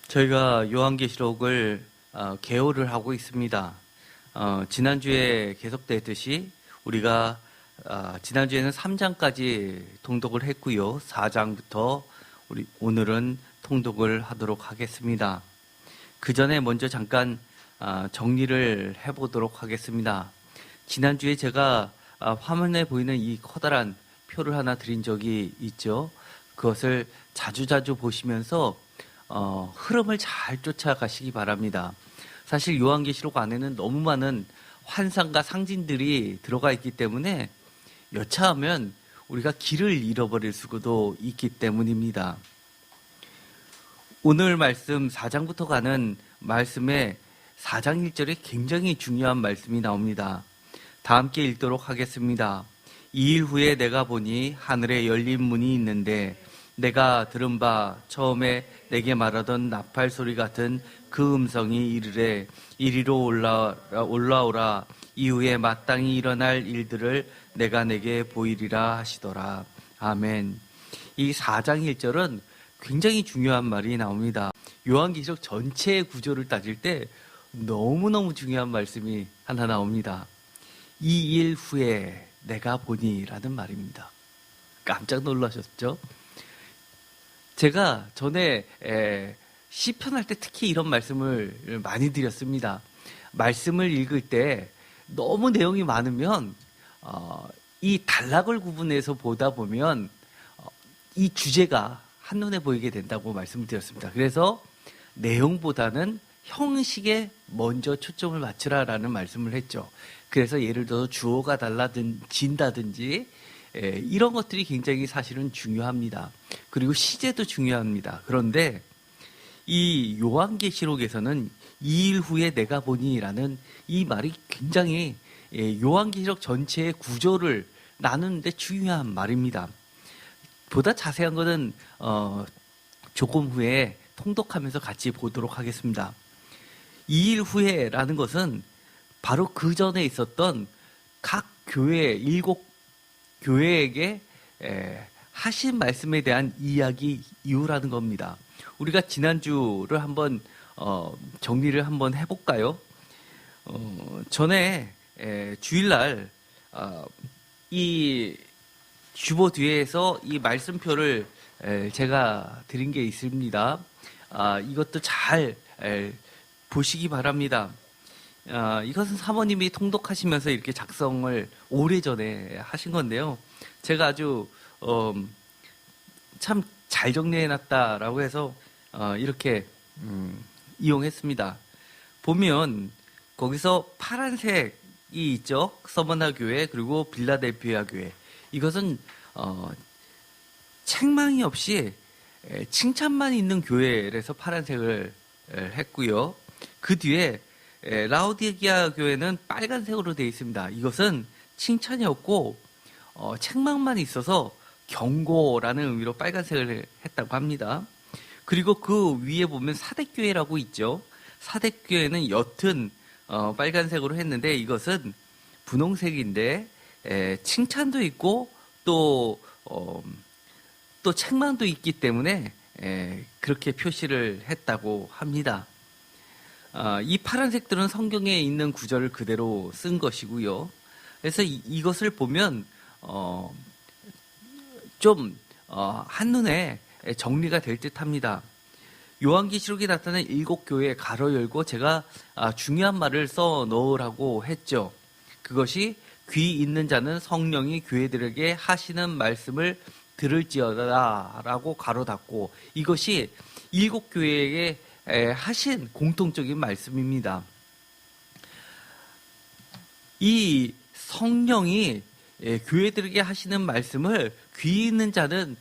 저희가 요한계시록을 개요를 하고 있습니다. 지난주에 계속되듯이 우리가 지난주에는 3장까지 통독을 했고요. 4장부터 오늘은 통독을 하도록 하겠습니다. 그 전에 먼저 잠깐 정리를 해보도록 하겠습니다. 지난주에 제가 화면에 보이는 이 커다란 표를 하나 드린 적이 있죠. 그것을 자주자주 보시면서 흐름을 잘 쫓아가시기 바랍니다. 사실 요한계시록 안에는 너무 많은 환상과 상징들이 들어가 있기 때문에 여차하면 우리가 길을 잃어버릴 수도 있기 때문입니다. 오늘 말씀 4장부터 가는 말씀에 4장 1절에 굉장히 중요한 말씀이 나옵니다. 다 함께 읽도록 하겠습니다. 2일 후에 내가 보니 하늘에 열린 문이 있는데 내가 들은 바 처음에 내게 말하던 나팔 소리 같은 그 음성이 이르되 이리로 올라오라. 이후에 마땅히 일어날 일들을 내가 내게 보이리라 하시더라. 아멘. 이 4장 1절은 굉장히 중요한 말이 나옵니다. 요한계시록 전체의 구조를 따질 때 너무너무 중요한 말씀이 하나 나옵니다. 2일 후에 내가 보니 라는 말입니다. 깜짝 놀라셨죠? 제가 전에 시편 할 때 특히 이런 말씀을 많이 드렸습니다. 말씀을 읽을 때 너무 내용이 많으면 이 단락을 구분해서 보다 보면 이 주제가 한눈에 보이게 된다고 말씀을 드렸습니다. 그래서 내용보다는 형식에 먼저 초점을 맞추라라는 말씀을 했죠. 그래서 예를 들어 주어가 달라진다든지 이런 것들이 굉장히 사실은 중요합니다. 그리고 시제도 중요합니다. 그런데 이 요한계시록에서는 2일 후에 내가 보니라는 이 말이 굉장히 요한계시록 전체의 구조를 나누는데 중요한 말입니다. 보다 자세한 것은 조금 후에 통독하면서 같이 보도록 하겠습니다. 2일 후에라는 것은 바로 그 전에 있었던 각 교회, 7 교회에게 하신 말씀에 대한 이유라는 겁니다. 우리가 지난주를 한번 정리를 한번 해볼까요? 전에 주일날 이 주보 뒤에서 이 말씀표를 제가 드린 게 있습니다. 이것도 잘 보시기 바랍니다. 이것은 사모님이 통독하시면서 이렇게 작성을 오래전에 하신 건데요. 제가 아주 참 잘 정리해놨다라고 해서 이렇게 이용했습니다. 보면 거기서 파란색이 있죠. 서머나 교회 그리고 빌라델피아 교회. 이것은 책망이 없이 칭찬만 있는 교회에서 파란색을 했고요. 그 뒤에 라오디게아 교회는 빨간색으로 되어 있습니다. 이것은 칭찬이 없고 책망만 있어서 경고라는 의미로 빨간색을 했다고 합니다. 그리고 그 위에 보면 사대교회라고 있죠. 사대교회는 옅은 빨간색으로 했는데 이것은 분홍색인데 칭찬도 있고 또 책망도 있기 때문에 그렇게 표시를 했다고 합니다. 이 파란색들은 성경에 있는 구절을 그대로 쓴 것이고요. 그래서 이것을 보면 좀 한눈에 정리가 될 듯합니다. 요한계시록에 나타난 7 교회 가로 열고 제가 중요한 말을 써 넣으라고 했죠. 그것이 귀 있는 자는 성령이 교회들에게 하시는 말씀을 들을지어다 라고 가로 닫고 이것이 7 교회에게 하신 공통적인 말씀입니다. 이 성령이 교회들에게 하시는 말씀을 귀 있는 자는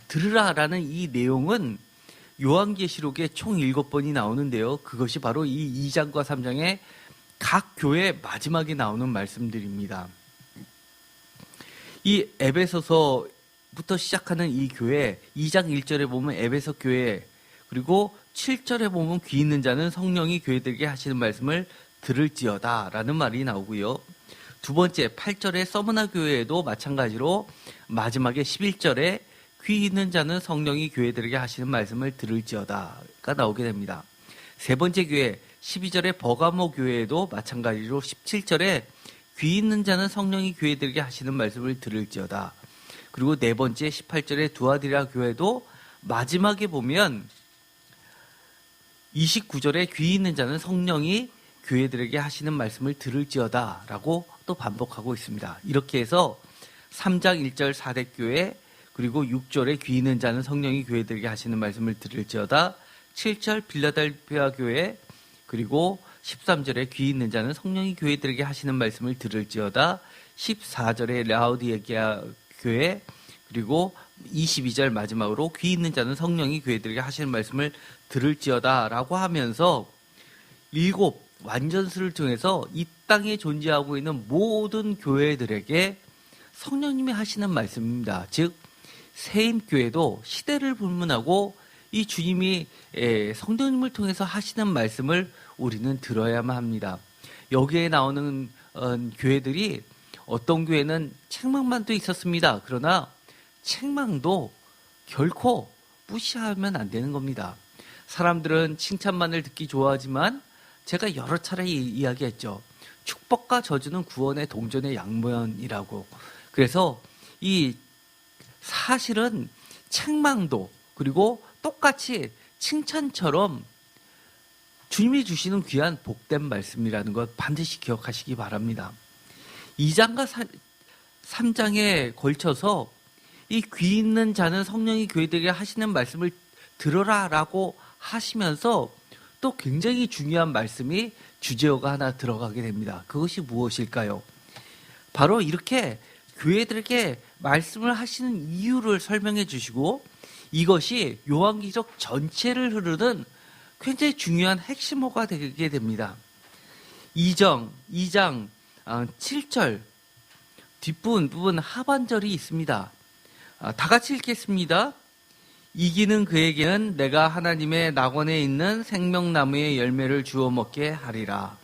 들으라라는 이 내용은 요한계시록에 총 7번이 나오는데요. 그것이 바로 이 2장과 3장의 각 교회 마지막에 나오는 말씀들입니다. 이 에베소서부터 시작하는 이 교회 2장 1절에 보면 에베소 교회 그리고 7절에 보면 귀 있는 자는 성령이 교회들에게 하시는 말씀을 들을지어다 라는 말이 나오고요. 두 번째 8절에 서머나 교회에도 마찬가지로 마지막에 11절에 귀 있는 자는 성령이 교회들에게 하시는 말씀을 들을지어다가 나오게 됩니다. 세 번째 교회 12절에 버가모 교회에도 마찬가지로 17절에 귀 있는 자는 성령이 교회들에게 하시는 말씀을 들을지어다. 그리고 네 번째 18절에 두아디라 교회도 마지막에 보면 29절에 귀 있는 자는 성령이 교회들에게 하시는 말씀을 들을지어다 라고 또 반복하고 있습니다. 이렇게 해서 3장 1절 사대교회, 그리고 6절에 귀 있는 자는 성령이 교회들에게 하시는 말씀을 들을지어다, 7절 빌라델피아 교회, 그리고 13절에 귀 있는 자는 성령이 교회들에게 하시는 말씀을 들을지어다, 14절에 라우디게아 교회, 그리고 22절 마지막으로 귀 있는 자는 성령이 교회들에게 하시는 말씀을 들을지어다 라고 하면서 7 완전수를 통해서 이 땅에 존재하고 있는 모든 교회들에게 성령님이 하시는 말씀입니다. 즉 세임교회도 시대를 불문하고 이 주님이 성령님을 통해서 하시는 말씀을 우리는 들어야만 합니다. 여기에 나오는 교회들이 어떤 교회는 책망만도 있었습니다. 그러나 책망도 결코 무시하면 안 되는 겁니다. 사람들은 칭찬만을 듣기 좋아하지만 제가 여러 차례 이야기했죠. 축복과 저주는 구원의 동전의 양면이라고. 그래서 이 사실은 책망도 그리고 똑같이 칭찬처럼 주님이 주시는 귀한 복된 말씀이라는 것 반드시 기억하시기 바랍니다. 2장과 3장에 걸쳐서 이 귀 있는 자는 성령이 교회들에게 하시는 말씀을 들어라라고 하시면서 또 굉장히 중요한 말씀이 주제어가 하나 들어가게 됩니다. 그것이 무엇일까요? 바로 이렇게 교회들에게 말씀을 하시는 이유를 설명해 주시고 이것이 요한계시록 전체를 흐르는 굉장히 중요한 핵심어가 되게 됩니다. 2장 7절 뒷부분 하반절이 있습니다. 다 같이 읽겠습니다. 이기는 그에게는 내가 하나님의 낙원에 있는 생명나무의 열매를 주워 먹게 하리라.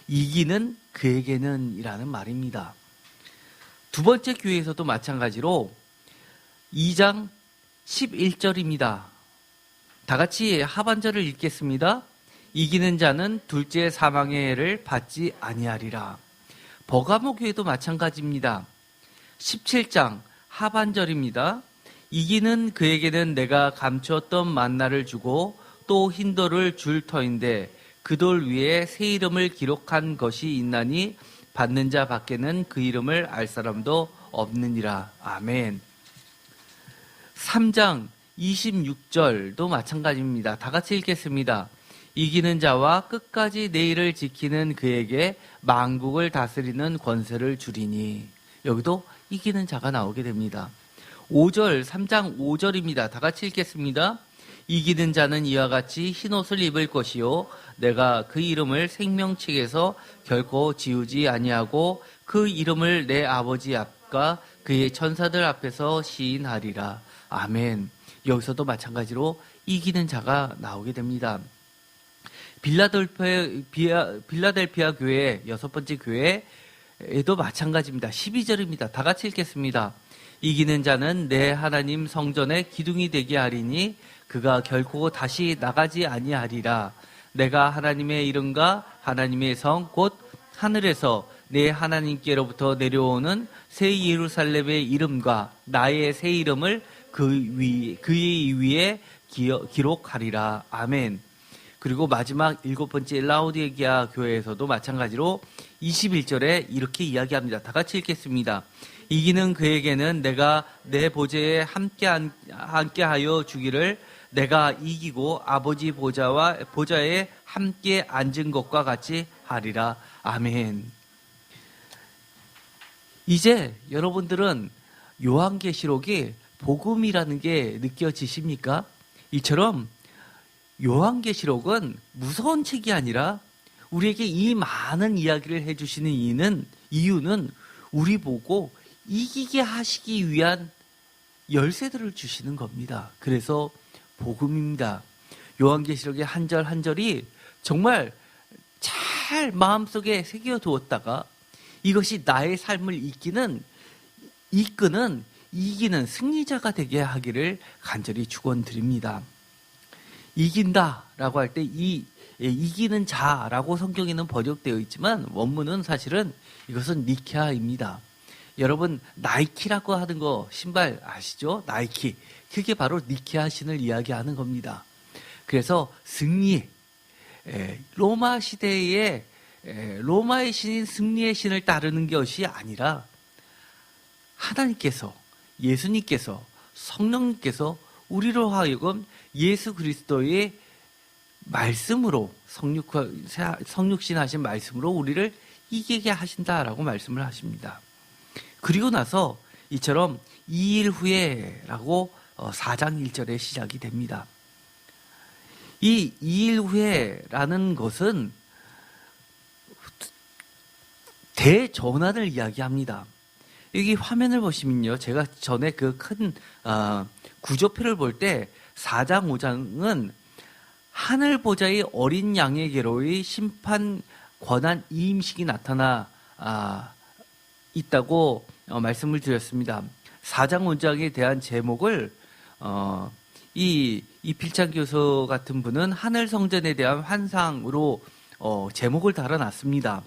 이기는 그에게는 이라는 말입니다. 두 번째 교회에서도 마찬가지로 2장 11절입니다. 다 같이 하반절을 읽겠습니다. 이기는 자는 둘째 사망의 해를 받지 아니하리라. 버가모 교회도 마찬가지입니다. 17장 하반절입니다. 이기는 그에게는 내가 감추었던 만나를 주고 또 흰 돌을 줄 터인데 그 돌 위에 새 이름을 기록한 것이 있나니 받는 자 밖에는 그 이름을 알 사람도 없느니라. 아멘. 3장 26절도 마찬가지입니다. 다 같이 읽겠습니다. 이기는 자와 끝까지 내 일을 지키는 그에게 만국을 다스리는 권세를 주리니. 여기도 이기는 자가 나오게 됩니다. 5절, 3장 5절입니다. 다 같이 읽겠습니다. 이기는 자는 이와 같이 흰옷을 입을 것이요 내가 그 이름을 생명책에서 결코 지우지 아니하고 그 이름을 내 아버지 앞과 그의 천사들 앞에서 시인하리라. 아멘. 여기서도 마찬가지로 이기는 자가 나오게 됩니다. 빌라델피아 교회 여섯 번째 교회에도 마찬가지입니다. 12절입니다. 다 같이 읽겠습니다. 이기는 자는 내 하나님 성전의 기둥이 되게 하리니 그가 결코 다시 나가지 아니하리라. 내가 하나님의 이름과 하나님의 성 곧 하늘에서 내 하나님께로부터 내려오는 새 예루살렘의 이름과 나의 새 이름을 그의 위에 기록하리라. 아멘. 그리고 마지막 7번째 라우디게아 교회에서도 마찬가지로 21절에 이렇게 이야기합니다. 다 같이 읽겠습니다. 이기는 그에게는 내가 내 보좌에 함께하여 주기를 내가 이기고 아버지 보좌에 함께 앉은 것과 같이 하리라. 아멘. 이제 여러분들은 요한계시록이 복음이라는 게 느껴지십니까? 이처럼 요한계시록은 무서운 책이 아니라 우리에게 이 많은 이야기를 해주시는 이유는 우리 보고 이기게 하시기 위한 열쇠들을 주시는 겁니다. 그래서 복음입니다. 요한계시록의 한 절 한 절이 정말 잘 마음속에 새겨두었다가 이것이 나의 삶을 이끄는 이기는 승리자가 되게 하기를 간절히 축원드립니다. 이긴다라고 할 때 이기는 자라고 성경에는 번역되어 있지만 원문은 사실은 이것은 니케아입니다. 여러분 나이키라고 하는 거 신발 아시죠? 나이키. 그게 바로 니케아 신을 이야기하는 겁니다. 그래서 승리, 로마 시대의 로마의 신인 승리의 신을 따르는 것이 아니라 하나님께서, 예수님께서, 성령님께서 우리로 하여금 예수 그리스도의 말씀으로 성육신 하신 말씀으로 우리를 이기게 하신다라고 말씀을 하십니다. 그리고 나서 이처럼 2일 후에라고 4장 1절에 시작이 됩니다. 이 2일 후에라는 것은 대전환을 이야기합니다. 여기 화면을 보시면요. 제가 전에 그 큰 구조표를 볼 때 4장 5장은 하늘 보좌의 어린 양에게로의 심판 권한 이임식이 나타나 있다고 말씀을 드렸습니다. 4장 5장에 대한 제목을 이필찬 교수 같은 분은 하늘 성전에 대한 환상으로 제목을 달아놨습니다.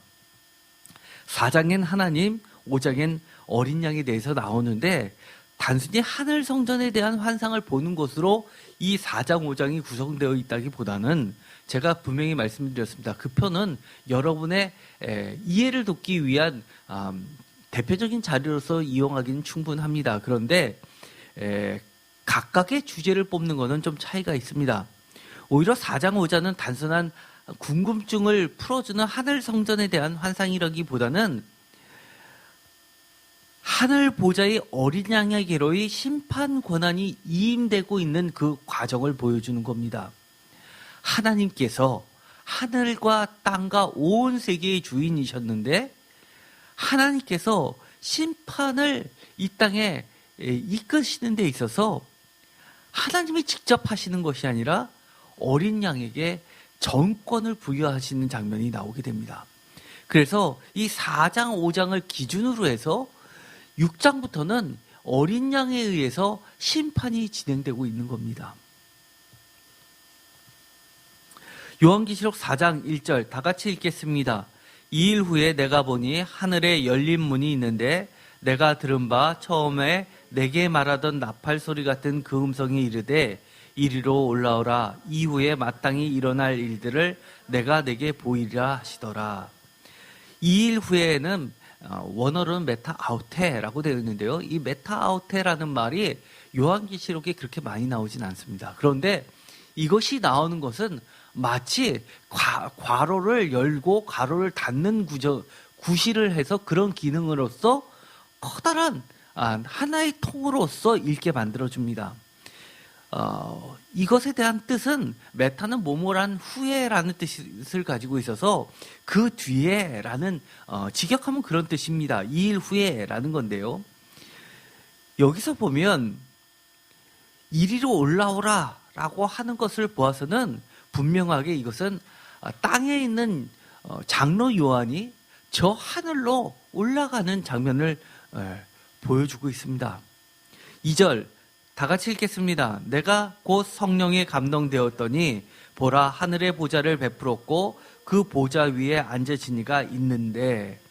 4장엔 하나님, 5장엔 어린 양에 대해서 나오는데 단순히 하늘 성전에 대한 환상을 보는 것으로 이 4장, 5장이 구성되어 있다기보다는 제가 분명히 말씀드렸습니다. 그 표는 여러분의 이해를 돕기 위한 대표적인 자료로서 이용하기는 충분합니다. 그런데 각각의 주제를 뽑는 것은 좀 차이가 있습니다. 오히려 4장, 5장은 단순한 궁금증을 풀어주는 하늘 성전에 대한 환상이라기보다는 하늘 보좌의 어린 양에게로의 심판 권한이 이임되고 있는 그 과정을 보여주는 겁니다. 하나님께서 하늘과 땅과 온 세계의 주인이셨는데 하나님께서 심판을 이 땅에 이끄시는 데 있어서 하나님이 직접 하시는 것이 아니라 어린 양에게 정권을 부여하시는 장면이 나오게 됩니다. 그래서 이 4장, 5장을 기준으로 해서 6장부터는 어린 양에 의해서 심판이 진행되고 있는 겁니다. 요한계시록 4장 1절 다 같이 읽겠습니다. 2일 후에 내가 보니 하늘에 열린 문이 있는데 내가 들은 바 처음에 내게 말하던 나팔 소리 같은 그 음성이 이르되 이리로 올라오라. 이후에 마땅히 일어날 일들을 내가 내게 보이리라 하시더라. 2일 후에는 원어로는 메타아우테라고 되어 있는데요. 이 메타아우테라는 말이 요한계시록에 그렇게 많이 나오진 않습니다. 그런데 이것이 나오는 것은 마치 괄호를 열고 괄호를 닫는 구실을 해서 그런 기능으로서 커다란 하나의 통으로서 읽게 만들어줍니다. 이것에 대한 뜻은 메타는 모모란 후에라는 뜻을 가지고 있어서 그 뒤에라는 직역하면 그런 뜻입니다. 2일 후에라는 건데요. 여기서 보면 이리로 올라오라 라고 하는 것을 보아서는 분명하게 이것은 땅에 있는 장로 요한이 저 하늘로 올라가는 장면을 보여주고 있습니다. 2절 다 같이 읽겠습니다. 내가 곧 성령에 감동되었더니 보라 하늘의 보좌를 베풀었고 그 보좌 위에 앉으신 이가 있는데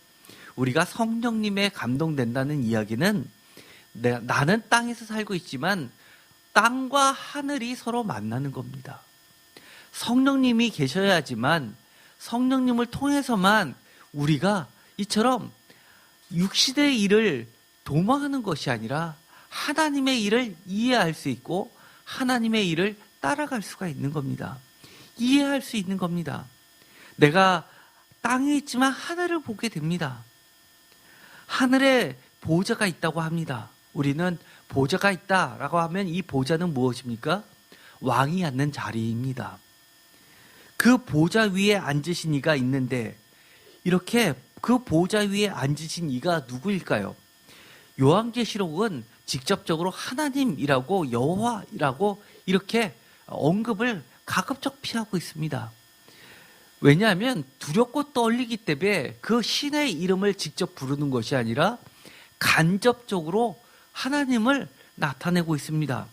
우리가 성령님에 감동된다는 이야기는 나는 땅에서 살고 있지만 땅과 하늘이 서로 만나는 겁니다. 성령님이 계셔야지만 성령님을 통해서만 우리가 이처럼 육신의 일을 도망하는 것이 아니라 하나님의 일을 이해할 수 있고 하나님의 일을 따라갈 수가 있는 겁니다. 이해할 수 있는 겁니다. 내가 땅에 있지만 하늘을 보게 됩니다. 하늘에 보좌가 있다고 합니다. 우리는 보좌가 있다라고 하면 이 보좌는 무엇입니까? 왕이 앉는 자리입니다. 그 보좌 위에 앉으신 이가 있는데 이렇게 그 보좌 위에 앉으신 이가 누구일까요? 요한계시록은 직접적으로 하나님이라고 여호와라고 이렇게 언급을 가급적 피하고 있습니다. 왜냐하면 두렵고 떨리기 때문에 그 신의 이름을 직접 부르는 것이 아니라 간접적으로 하나님을 나타내고 있습니다.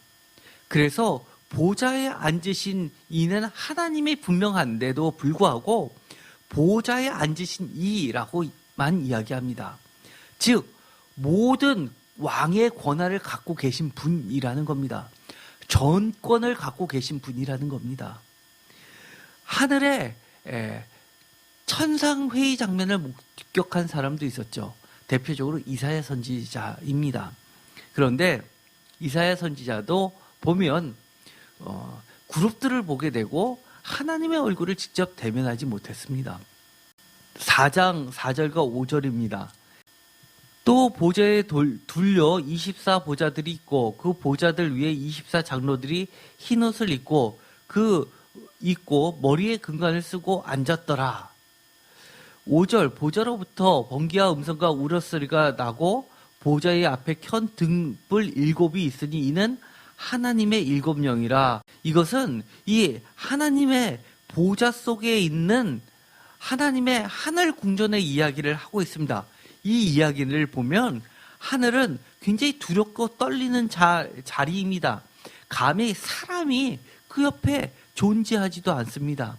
그래서 보좌에 앉으신 이는 하나님이 분명한데도 불구하고 보좌에 앉으신 이라고만 이야기합니다. 즉 모든 왕의 권한을 갖고 계신 분이라는 겁니다. 전권을 갖고 계신 분이라는 겁니다. 하늘에 천상회의 장면을 목격한 사람도 있었죠. 대표적으로 이사야 선지자입니다. 그런데 이사야 선지자도 보면 그룹들을 보게 되고 하나님의 얼굴을 직접 대면하지 못했습니다. 4장 4절과 5절입니다. 또 보좌에 둘려 24 보좌들이 있고 그 보좌들 위에 24 장로들이 흰 옷을 입고 머리에 금관을 쓰고 앉았더라. 5절 보좌로부터 번개와 음성과 우러소리가 나고 보좌의 앞에 켠 등불 7이 있으니 이는 하나님의 7영이라. 이것은 이 하나님의 보좌 속에 있는 하나님의 하늘 궁전의 이야기를 하고 있습니다. 이 이야기를 보면 하늘은 굉장히 두렵고 떨리는 자리입니다. 감히 사람이 그 옆에 존재하지도 않습니다.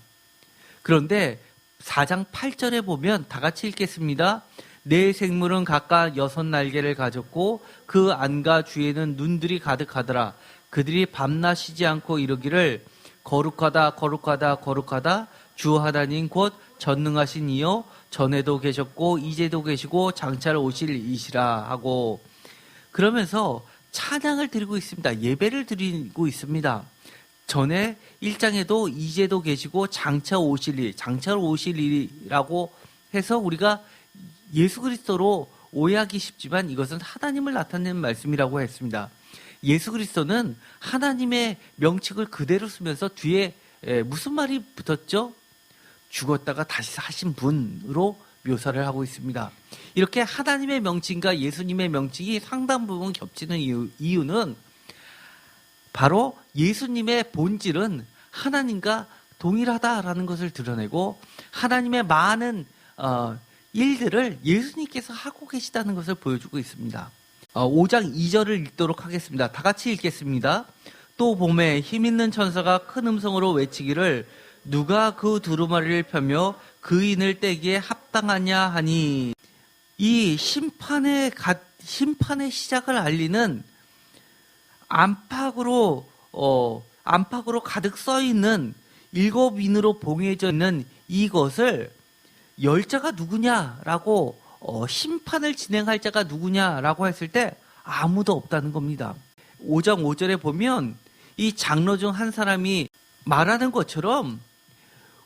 그런데 4장 8절에 보면 다 같이 읽겠습니다. 네 생물은 각각 6날개를 가졌고 그 안과 주에는 눈들이 가득하더라. 그들이 밤낮 쉬지 않고 이르기를 거룩하다 거룩하다 거룩하다 주 하나님 곧 전능하신 이여 전에도 계셨고 이제도 계시고 장차를 오실 이시라 하고 그러면서 찬양을 드리고 있습니다. 예배를 드리고 있습니다. 전에 1장에도 이제도 계시고 장차 오실 일, 장차로 오실 일이라고 해서 우리가 예수 그리스도로 오해하기 쉽지만 이것은 하나님을 나타내는 말씀이라고 했습니다. 예수 그리스도는 하나님의 명칭을 그대로 쓰면서 뒤에 무슨 말이 붙었죠? 죽었다가 다시 사신 분으로 묘사를 하고 있습니다. 이렇게 하나님의 명칭과 예수님의 명칭이 상당 부분 겹치는 이유는 바로 예수님의 본질은 하나님과 동일하다라는 것을 드러내고 하나님의 많은 일들을 예수님께서 하고 계시다는 것을 보여주고 있습니다. 5장 2절을 읽도록 하겠습니다. 다 같이 읽겠습니다. 또 봄에 힘있는 천사가 큰 음성으로 외치기를 누가 그 두루마리를 펴며 그 인을 떼기에 합당하냐 하니 이 심판의 시작을 알리는 안팎으로 가득 써 있는 7인으로 봉해져 있는 이것을 열자가 누구냐라고 심판을 진행할 자가 누구냐라고 했을 때 아무도 없다는 겁니다. 5장 5절에 보면 이 장로 중 한 사람이 말하는 것처럼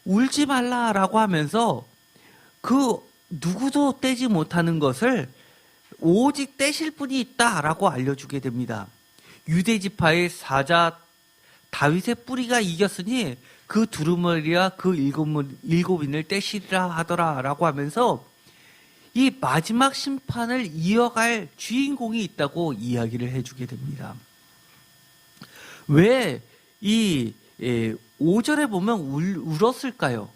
울지 말라라고 하면서 그 누구도 떼지 못하는 것을 오직 떼실 분이 있다라고 알려주게 됩니다. 유대 지파의 사자 다윗의 뿌리가 이겼으니 그 두루마리와 그 7인을 떼시리라 하더라라고 하면서 이 마지막 심판을 이어갈 주인공이 있다고 이야기를 해주게 됩니다. 왜 이 5절에 보면 울었을까요?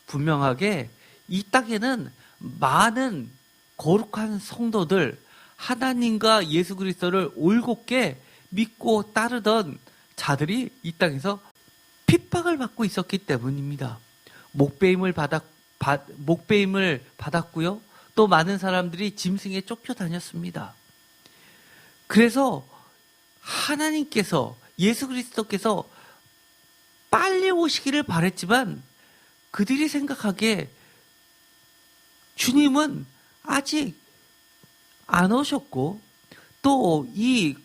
분명하게 이 땅에는 많은 거룩한 성도들, 하나님과 예수 그리스도를 올곧게 믿고 따르던 자들이 이 땅에서 핍박을 받고 있었기 때문입니다. 목배임을 받았고요. 또 많은 사람들이 짐승에 쫓겨다녔습니다. 그래서 하나님께서 예수 그리스도께서 빨리 오시기를 바랬지만 그들이 생각하기에 주님은 아직 안 오셨고 또 이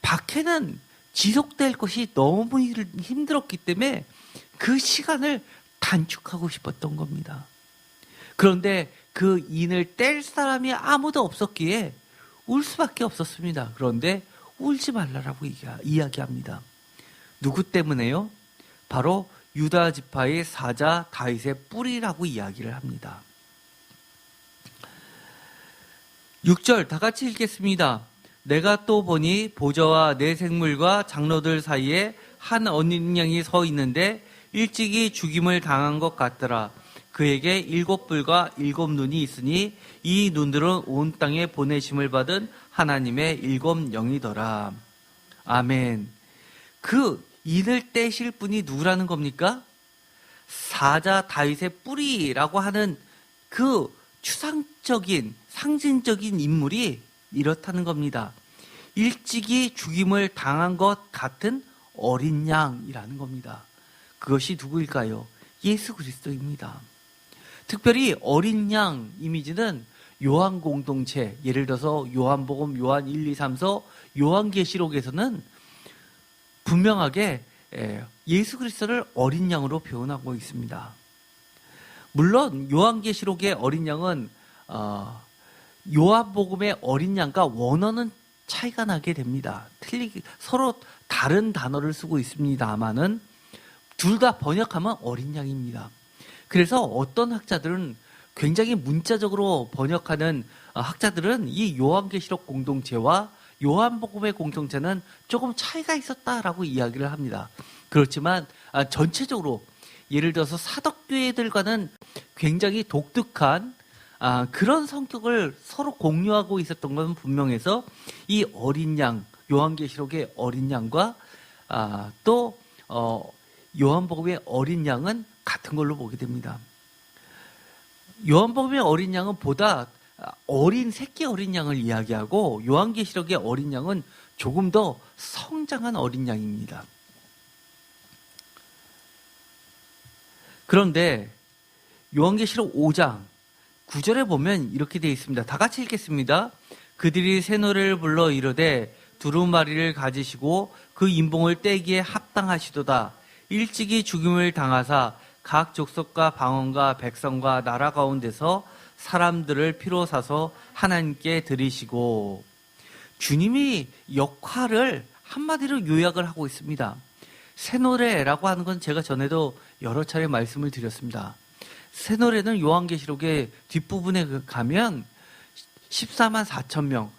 박해는 지속될 것이 너무 힘들었기 때문에 그 시간을 단축하고 싶었던 겁니다. 그런데 그 인을 뗄 사람이 아무도 없었기에 울 수밖에 없었습니다. 그런데 울지 말라라고 이야기합니다. 누구 때문에요? 바로 유다 지파의 사자 다윗의 뿌리라고 이야기를 합니다. 6절 다 같이 읽겠습니다. 내가 또 보니 보좌와 네 생물과 장로들 사이에 한 어린 양이 서 있는데 일찍이 죽임을 당한 것 같더라. 그에게 7뿔과 7눈이 있으니 이 눈들은 온 땅에 보내심을 받은 하나님의 7영이더라. 아멘. 그 인을 떼실 분이 누구라는 겁니까? 사자 다윗의 뿌리라고 하는 그 추상적인 상징적인 인물이 이렇다는 겁니다. 일찍이 죽임을 당한 것 같은 어린 양이라는 겁니다. 그것이 누구일까요? 예수 그리스도입니다. 특별히 어린 양 이미지는 요한 공동체, 예를 들어서 요한복음, 요한 1, 2, 3서, 요한계시록에서는 분명하게 예수 그리스도를 어린 양으로 표현하고 있습니다. 물론 요한계시록의 어린 양은 요한복음의 어린 양과 원어는 차이가 나게 됩니다. 서로 다른 단어를 쓰고 있습니다만은 둘 다 번역하면 어린 양입니다. 그래서 어떤 학자들은 굉장히 문자적으로 번역하는 학자들은 이 요한계시록 공동체와 요한복음의 공동체는 조금 차이가 있었다라고 이야기를 합니다. 그렇지만 전체적으로 예를 들어서 사덕교회들과는 굉장히 독특한 그런 성격을 서로 공유하고 있었던 건 분명해서 이 어린 양, 요한계시록의 어린 양과 또 요한복음의 어린 양은 같은 걸로 보게 됩니다. 요한복음의 어린 양은 보다 어린 새끼 어린 양을 이야기하고 요한계시록의 어린 양은 조금 더 성장한 어린 양입니다. 그런데 요한계시록 5장 9절에 보면 이렇게 되어 있습니다. 다 같이 읽겠습니다. 그들이 새 노래를 불러 이르되 두루마리를 가지시고 그 인봉을 떼기에 합당하시도다. 일찍이 죽임을 당하사 각 족속과 방언과 백성과 나라 가운데서 사람들을 피로 사서 하나님께 드리시고, 주님이 역할을 한마디로 요약을 하고 있습니다. 새 노래라고 하는 건 제가 전에도 여러 차례 말씀을 드렸습니다. 새 노래는 요한계시록의 뒷부분에 가면 14만 4천 명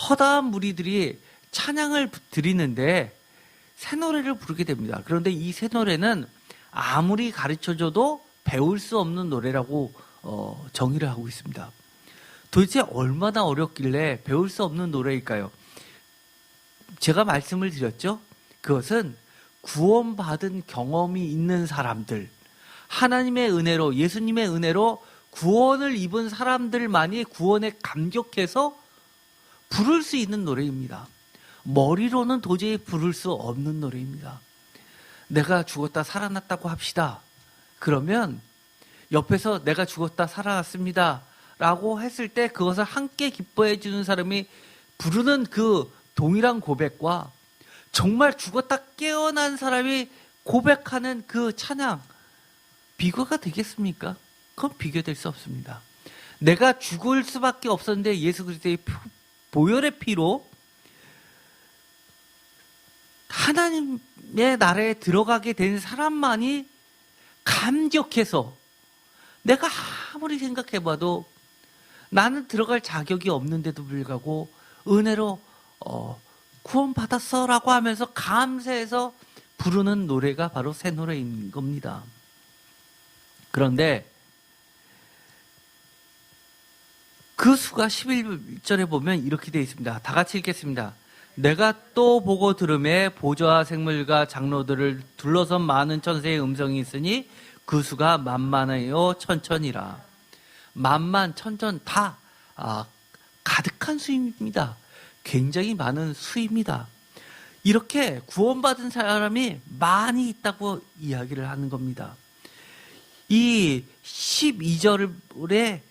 허다한 무리들이 찬양을 드리는데 새 노래를 부르게 됩니다. 그런데 이 새 노래는 아무리 가르쳐줘도 배울 수 없는 노래라고 정의를 하고 있습니다. 도대체 얼마나 어렵길래 배울 수 없는 노래일까요? 제가 말씀을 드렸죠. 그것은 구원받은 경험이 있는 사람들, 하나님의 은혜로, 예수님의 은혜로 구원을 입은 사람들만이 구원에 감격해서 부를 수 있는 노래입니다. 머리로는 도저히 부를 수 없는 노래입니다. 내가 죽었다 살아났다고 합시다. 그러면 옆에서 내가 죽었다 살아났습니다 라고 했을 때 그것을 함께 기뻐해 주는 사람이 부르는 그 동일한 고백과 정말 죽었다 깨어난 사람이 고백하는 그 찬양, 비교가 되겠습니까? 그건 비교될 수 없습니다. 내가 죽을 수밖에 없었는데 예수 그리스도의 보혈의 피로 하나님의 나라에 들어가게 된 사람만이 감격해서, 내가 아무리 생각해봐도 나는 들어갈 자격이 없는데도 불구하고 은혜로 구원받았어 라고 하면서 감사해서 부르는 노래가 바로 새 노래인 겁니다. 그런데 그 수가 11절에 보면 이렇게 되어 있습니다. 다 같이 읽겠습니다. 내가 또 보고 들음에 보좌와 생물과 장로들을 둘러선 많은 천사의 음성이 있으니 그 수가 만만하여 천천이라. 만만, 천천 다 가득한 수입니다. 굉장히 많은 수입니다. 이렇게 구원받은 사람이 많이 있다고 이야기를 하는 겁니다. 이 12절에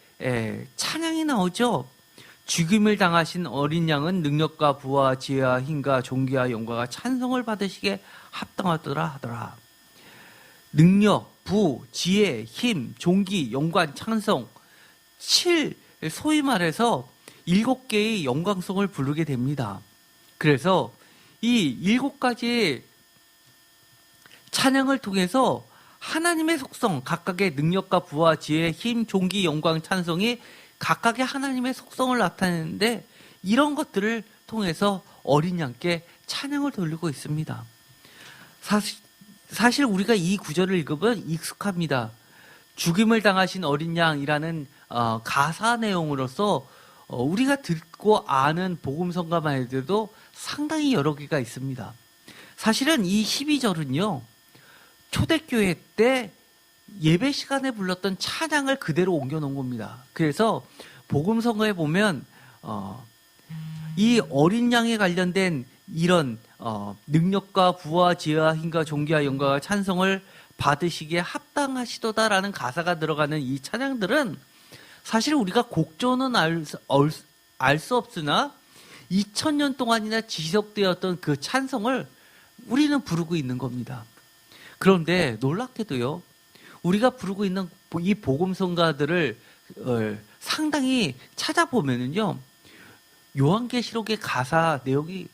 찬양이 나오죠. 죽임을 당하신 어린 양은 능력과 부와 지혜와 힘과 존귀와 영광과 찬송을 받으시기에 합당하더라 하더라. 능력, 부, 지혜, 힘, 존귀, 영광, 찬송 7, 소위 말해서 7개의 영광성을 부르게 됩니다. 그래서 이 7가지의 찬양을 통해서 하나님의 속성, 각각의 능력과 부와 지혜, 힘, 존귀, 영광, 찬송이 각각의 하나님의 속성을 나타내는데, 이런 것들을 통해서 어린 양께 찬양을 돌리고 있습니다. 사실 우리가 이 구절을 읽으면 익숙합니다. 죽임을 당하신 어린 양이라는 가사 내용으로서 우리가 듣고 아는 복음성가만 해도 상당히 여러 개가 있습니다. 사실은 이 12절은요, 초대교회 때 예배 시간에 불렀던 찬양을 그대로 옮겨놓은 겁니다. 그래서 복음성가에 보면 이 어린 양에 관련된 이런 능력과 부와 지혜와 힘과 존귀와 영광과 찬송을 받으시기에 합당하시도다라는 가사가 들어가는 이 찬양들은 사실 우리가 곡조는 알 수 없으나 2000년 동안이나 지속되었던 그 찬송을 우리는 부르고 있는 겁니다. 그런데 놀랍게도요, 우리가 부르고 있는 이 복음성가들을 상당히 찾아보면은요, 요한계시록의 가사 내용이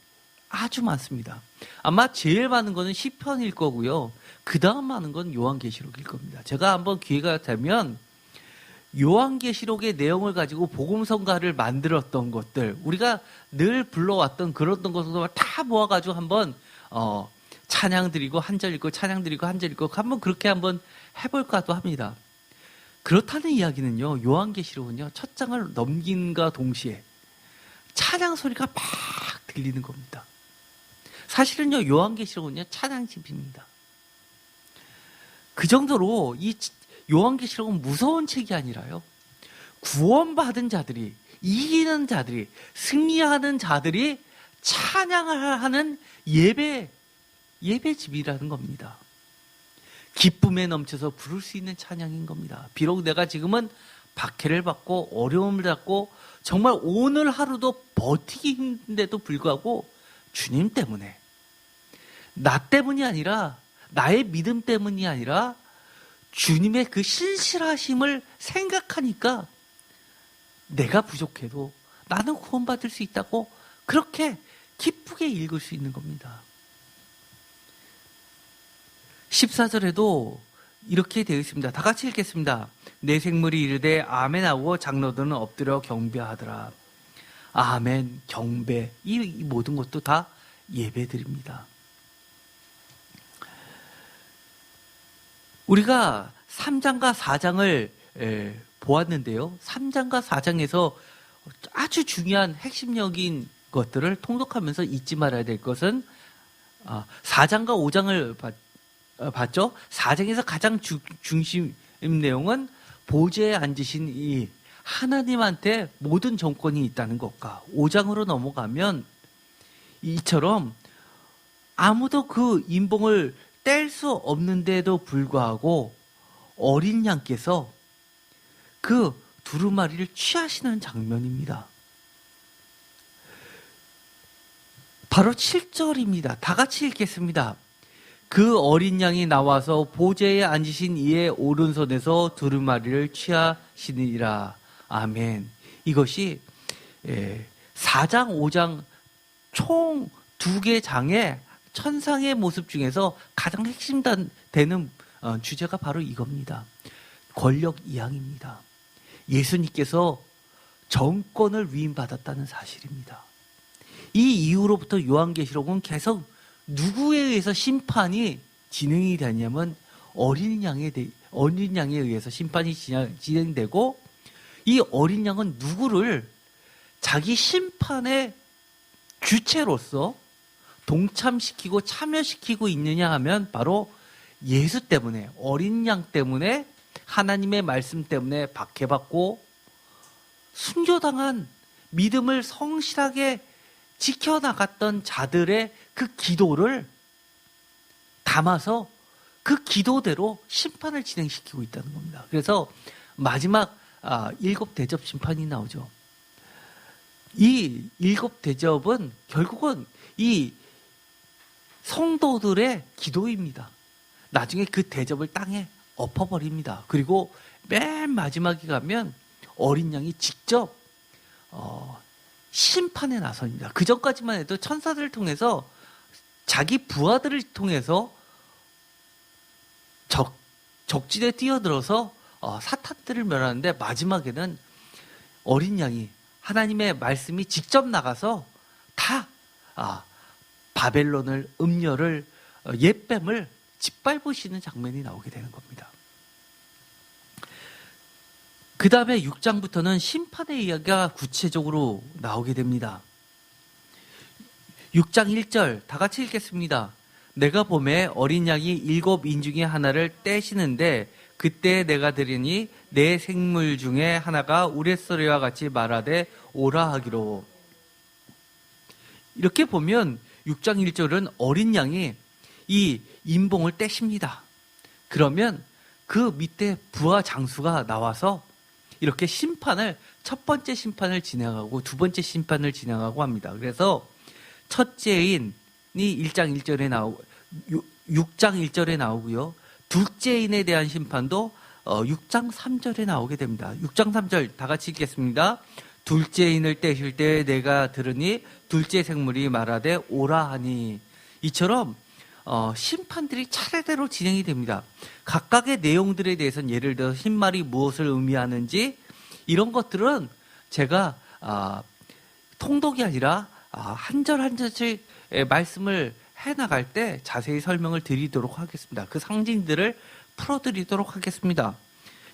아주 많습니다. 아마 제일 많은 거는 시편일 거고요. 그 다음 많은 건 요한계시록일 겁니다. 제가 한번 기회가 되면 요한계시록의 내용을 가지고 복음성가를 만들었던 것들, 우리가 늘 불러왔던 그런 것들 다 모아가지고 한번 찬양 드리고 한 절 읽고 찬양 드리고 한 절 읽고 한번 그렇게 한번 해볼까도 합니다. 그렇다는 이야기는요, 요한계시록은요, 첫 장을 넘긴과 동시에 찬양 소리가 막 들리는 겁니다. 사실은요, 요한계시록은요, 찬양집입니다. 그 정도로 이 요한계시록은 무서운 책이 아니라요, 구원받은 자들이, 이기는 자들이, 승리하는 자들이 찬양을 하는 예배집이라는 겁니다. 기쁨에 넘쳐서 부를 수 있는 찬양인 겁니다. 비록 내가 지금은 박해를 받고 어려움을 받고 정말 오늘 하루도 버티기 힘든데도 불구하고 주님 때문에, 나 때문이 아니라, 나의 믿음 때문이 아니라 주님의 그 신실하심을 생각하니까 내가 부족해도 나는 구원받을 수 있다고 그렇게 기쁘게 읽을 수 있는 겁니다. 14절에도 이렇게 되어 있습니다. 다 같이 읽겠습니다. 내 생물이 이르되 아멘 하고 장로들은 엎드려 경배하더라. 아멘, 경배, 이 모든 것도 다 예배드립니다. 우리가 3장과 4장을 보았는데요, 3장과 4장에서 아주 중요한 핵심적인 것들을 통독하면서 잊지 말아야 될 것은 4장과 5장을 봤죠. 4장에서 가장 중심 내용은 보좌에 앉으신 이 하나님한테 모든 정권이 있다는 것과, 5장으로 넘어가면 이처럼 아무도 그 인봉을 뗄 수 없는데도 불구하고 어린 양께서 그 두루마리를 취하시는 장면입니다. 바로 7절입니다. 다 같이 읽겠습니다. 그 어린 양이 나와서 보좌에 앉으신 이의 오른손에서 두루마리를 취하시니라. 아멘. 이것이 4장, 5장 총 2개 장의 천상의 모습 중에서 가장 핵심되는 주제가 바로 이겁니다. 권력 이양입니다. 예수님께서 정권을 위임받았다는 사실입니다. 이 이후로부터 요한계시록은 계속 누구에 의해서 심판이 진행이 되냐면 어린 양에 의해서 심판이 진행되고, 이 어린 양은 누구를 자기 심판의 주체로서 동참시키고 참여시키고 있느냐 하면 바로 예수 때문에, 어린 양 때문에, 하나님의 말씀 때문에 박해받고 순교당한 믿음을 성실하게 지켜나갔던 자들의 그 기도를 담아서 그 기도대로 심판을 진행시키고 있다는 겁니다. 그래서 마지막 7 대접 심판이 나오죠. 이 7 대접은 결국은 이 성도들의 기도입니다. 나중에 그 대접을 땅에 엎어버립니다. 그리고 맨 마지막에 가면 어린 양이 직접 심판에 나섭니다. 그 전까지만 해도 천사들을 통해서, 자기 부하들을 통해서 적진에 뛰어들어서 사탄들을 멸하는데, 마지막에는 어린 양이, 하나님의 말씀이 직접 나가서 다 바벨론을, 음녀를, 옛뱀을 짓밟으시는 장면이 나오게 되는 겁니다. 그 다음에 6장부터는 심판의 이야기가 구체적으로 나오게 됩니다. 6장 1절 다 같이 읽겠습니다. 내가 보매 어린 양이 7인 중에 하나를 떼시는데 그때 내가 들으니 내 생물 중에 하나가 우레소리와 같이 말하되 오라 하기로. 이렇게 보면 6장 1절은 어린 양이 이 인봉을 떼십니다. 그러면 그 밑에 부하 장수가 나와서 이렇게 심판을, 첫 번째 심판을 진행하고 두 번째 심판을 진행하고 합니다. 그래서 첫째인이 1장 1절에 나오고 6장 1절에 나오고요. 둘째인에 대한 심판도 6장 3절에 나오게 됩니다. 6장 3절 다 같이 읽겠습니다. 둘째인을 떼실 때 내가 들으니 둘째 생물이 말하되 오라 하니. 이처럼 심판들이 차례대로 진행이 됩니다. 각각의 내용들에 대해서는 예를 들어 흰말이 무엇을 의미하는지 이런 것들은 제가 통독이 아니라 한 절 한 절씩 말씀을 해나갈 때 자세히 설명을 드리도록 하겠습니다. 그 상징들을 풀어드리도록 하겠습니다.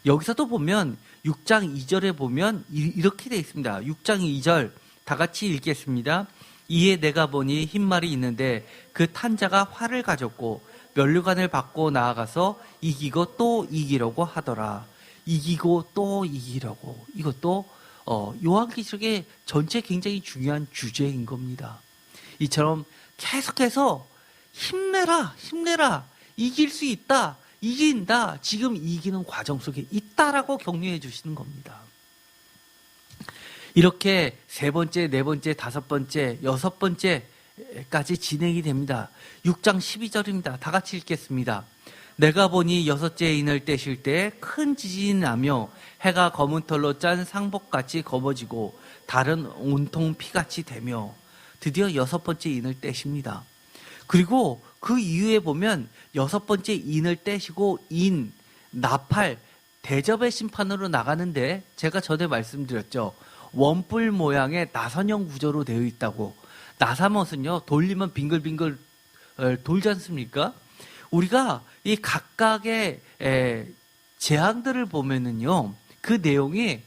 여기서도 보면 6장 2절에 보면 이렇게 되어 있습니다. 6장 2절 다 같이 읽겠습니다. 이에 내가 보니 흰말이 있는데 그 탄자가 활을 가졌고 면류관을 받고 나아가서 이기고 또 이기려고 하더라. 이기고 또 이기려고. 이것도 요한계시록의 전체 굉장히 중요한 주제인 겁니다. 이처럼 계속해서 힘내라, 힘내라, 이길 수 있다, 이긴다, 지금 이기는 과정 속에 있다라고 격려해 주시는 겁니다. 이렇게 세 번째, 네 번째, 다섯 번째, 여섯 번째까지 진행이 됩니다. 6장 12절입니다. 다 같이 읽겠습니다. 내가 보니 여섯째 인을 떼실 때 큰 지진이 나며 해가 검은 털로 짠 상복같이 검어지고 달은 온통 피같이 되며. 드디어 여섯 번째 인을 떼십니다. 그리고 그 이후에 보면 여섯 번째 인을 떼시고 나팔, 대접의 심판으로 나가는데 제가 전에 말씀드렸죠. 원뿔 모양의 나선형 구조로 되어 있다고. 나사못은요, 돌리면 빙글빙글 돌지 않습니까? 우리가 이 각각의 재앙들을 보면은요, 그 내용이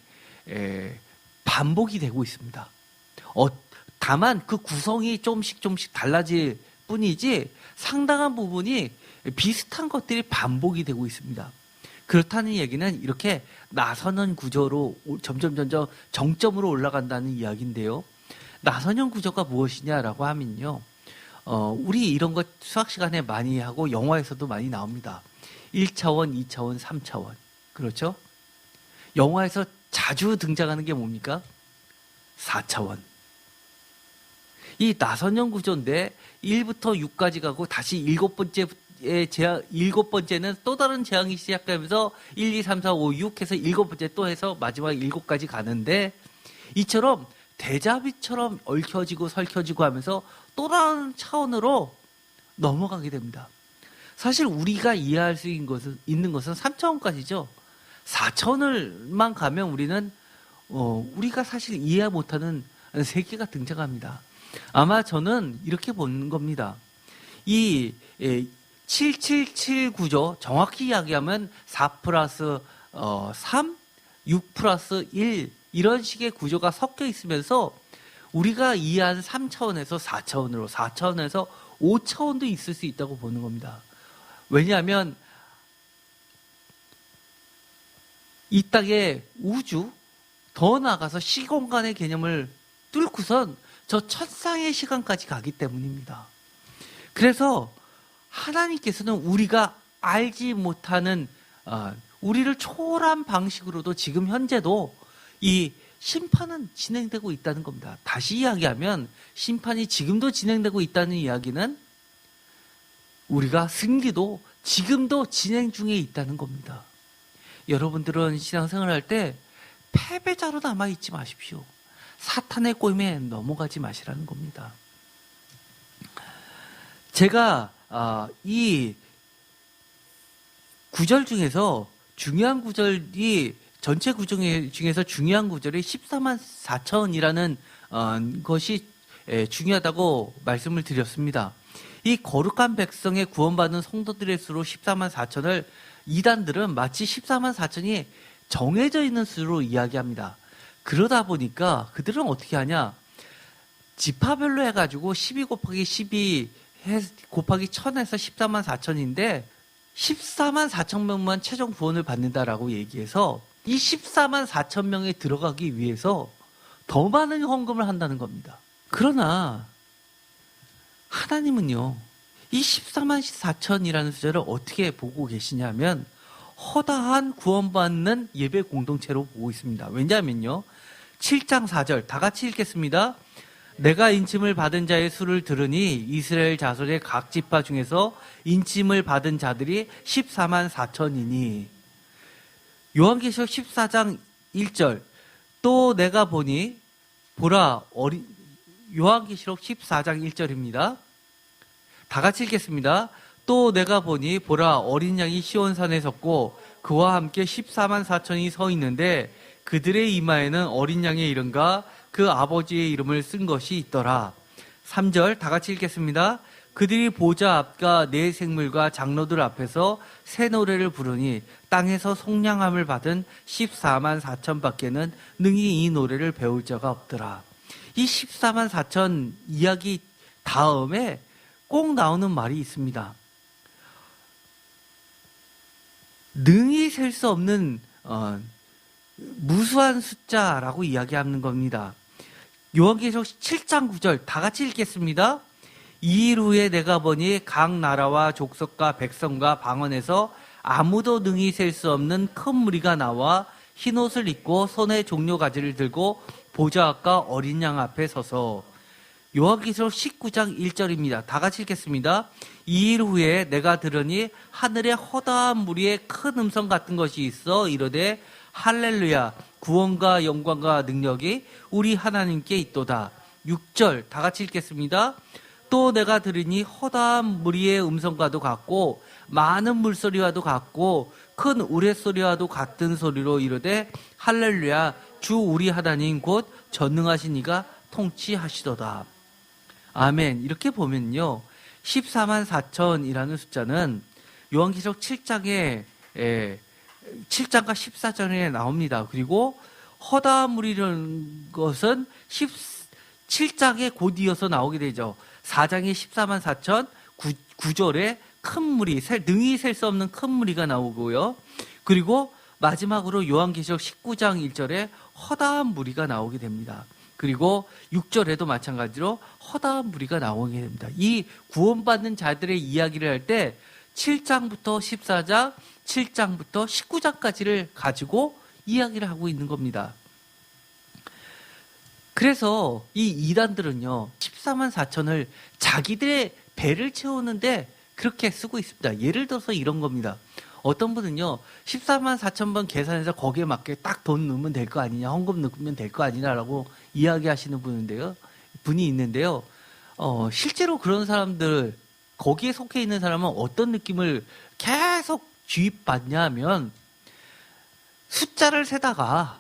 반복이 되고 있습니다. 다만 그 구성이 조금씩 달라질 뿐이지 상당한 부분이 비슷한 것들이 반복이 되고 있습니다. 그렇다는 얘기는 이렇게 나선형 구조로 점점 정점으로 올라간다는 이야기인데요. 나선형 구조가 무엇이냐라고 하면요. 우리 이런 것 수학 시간에 많이 하고 영화에서도 많이 나옵니다. 1차원, 2차원, 3차원. 그렇죠? 영화에서 자주 등장하는 게 뭡니까? 4차원. 이 나선형 구조인데 1부터 6까지 가고 다시 일곱 번째는 또 다른 재앙이 시작되면서 1, 2, 3, 4, 5, 6 해서 일곱 번째 또 해서 마지막 7까지 가는데 이처럼 대자비처럼 얽혀지고 설켜지고 하면서 또 다른 차원으로 넘어가게 됩니다. 사실 우리가 이해할 수 있는 것은 3차원까지죠. 4차원을만 가면 우리는 우리가 사실 이해 못하는 세계가 등장합니다. 아마 저는 이렇게 보는 겁니다. 이 777 구조, 정확히 이야기하면 4 플러스 3, 6 플러스 1 이런 식의 구조가 섞여 있으면서 우리가 이해하는 3차원에서 4차원으로, 4차원에서 5차원도 있을 수 있다고 보는 겁니다. 왜냐하면 이 땅의 우주, 더 나아가서 시공간의 개념을 뚫고선 저 천상의 시간까지 가기 때문입니다. 그래서 하나님께서는 우리가 알지 못하는 우리를 초월한 방식으로도 지금 현재도 이 심판은 진행되고 있다는 겁니다. 다시 이야기하면 심판이 지금도 진행되고 있다는 이야기는 우리가 승리도 지금도 진행 중에 있다는 겁니다. 여러분들은 신앙생활 할 때 패배자로 남아있지 마십시오. 사탄의 꼬임에 넘어가지 마시라는 겁니다. 제가 이 구절 중에서 중요한 구절이 전체 구절 중에서 중요한 구절이 14만 4천이라는 것이 중요하다고 말씀을 드렸습니다. 이 거룩한 백성의 구원받은 성도들의 수로 14만 4천을 이단들은 마치 14만 4천이 정해져 있는 수로 이야기합니다. 그러다 보니까 그들은 어떻게 하냐? 지파별로 해가지고 12 곱하기 12 곱하기 1000에서 14만 4천인데 14만 4천 명만 최종 구원을 받는다라고 얘기해서 이 14만 4천 명에 들어가기 위해서 더 많은 헌금을 한다는 겁니다. 그러나 하나님은요, 이 14만 4천이라는 숫자를 어떻게 보고 계시냐면 허다한 구원받는 예배 공동체로 보고 있습니다. 왜냐하면요, 7장 4절 다 같이 읽겠습니다. 내가 인침을 받은 자의 수를 들으니 이스라엘 자손의 각 지파 중에서 인침을 받은 자들이 14만 4천이니. 요한계시록 14장 1절 또 내가 보니 보라 요한계시록 14장 1절입니다. 다 같이 읽겠습니다. 또 내가 보니 보라 어린 양이 시온산에 섰고 그와 함께 14만 4천이 서 있는데 그들의 이마에는 어린 양의 이름과 그 아버지의 이름을 쓴 것이 있더라. 3절 다 같이 읽겠습니다. 그들이 보좌 앞과 네 생물과 장로들 앞에서 새 노래를 부르니 땅에서 속량함을 받은 14만 4천 밖에는 능히 이 노래를 배울 자가 없더라. 이 14만 4천 이야기 다음에 꼭 나오는 말이 있습니다. 능히 셀 수 없는 무수한 숫자라고 이야기하는 겁니다. 요한계시록 7장 9절 다 같이 읽겠습니다. 2일 후에 내가 보니 각 나라와 족속과 백성과 방언에서 아무도 능히 셀 수 없는 큰 무리가 나와 흰옷을 입고 손에 종려가지를 들고 보좌 앞과 어린 양 앞에 서서. 요한계시록 19장 1절입니다. 다 같이 읽겠습니다. 2일 후에 내가 들으니 하늘에 허다한 무리의 큰 음성 같은 것이 있어 이르되 할렐루야 구원과 영광과 능력이 우리 하나님께 있도다. 6절 다 같이 읽겠습니다. 또 내가 들으니 허다한 무리의 음성과도 같고 많은 물소리와도 같고 큰 우레소리와도 같은 소리로 이르되 할렐루야 주 우리 하나님 곧 전능하신 이가 통치하시도다. 아멘. 이렇게 보면요, 14만 4천이라는 숫자는 요한계시록 7장과 14절에 나옵니다. 그리고 허다한 무리라는 것은 17장에 곧 이어서 나오게 되죠. 4장에 14만 4천, 9절에 큰 무리, 능히 셀 수 없는 큰 무리가 나오고요. 그리고 마지막으로 요한계시록 19장 1절에 허다한 무리가 나오게 됩니다. 그리고 6절에도 마찬가지로 허다한 무리가 나오게 됩니다. 이 구원받는 자들의 이야기를 할 때 7장부터 14장, 7장부터 19장까지를 가지고 이야기를 하고 있는 겁니다. 그래서 이 이단들은요, 14만 4천을 자기들의 배를 채우는데 그렇게 쓰고 있습니다. 예를 들어서 이런 겁니다. 어떤 분은요, 14만 4천 번 계산해서 거기에 맞게 딱 돈 넣으면 될 거 아니냐, 헌금 넣으면 될 거 아니냐라고 이야기하시는 분이 있는데요. 실제로 그런 사람들, 거기에 속해 있는 사람은 어떤 느낌을 계속 주입받냐 하면, 숫자를 세다가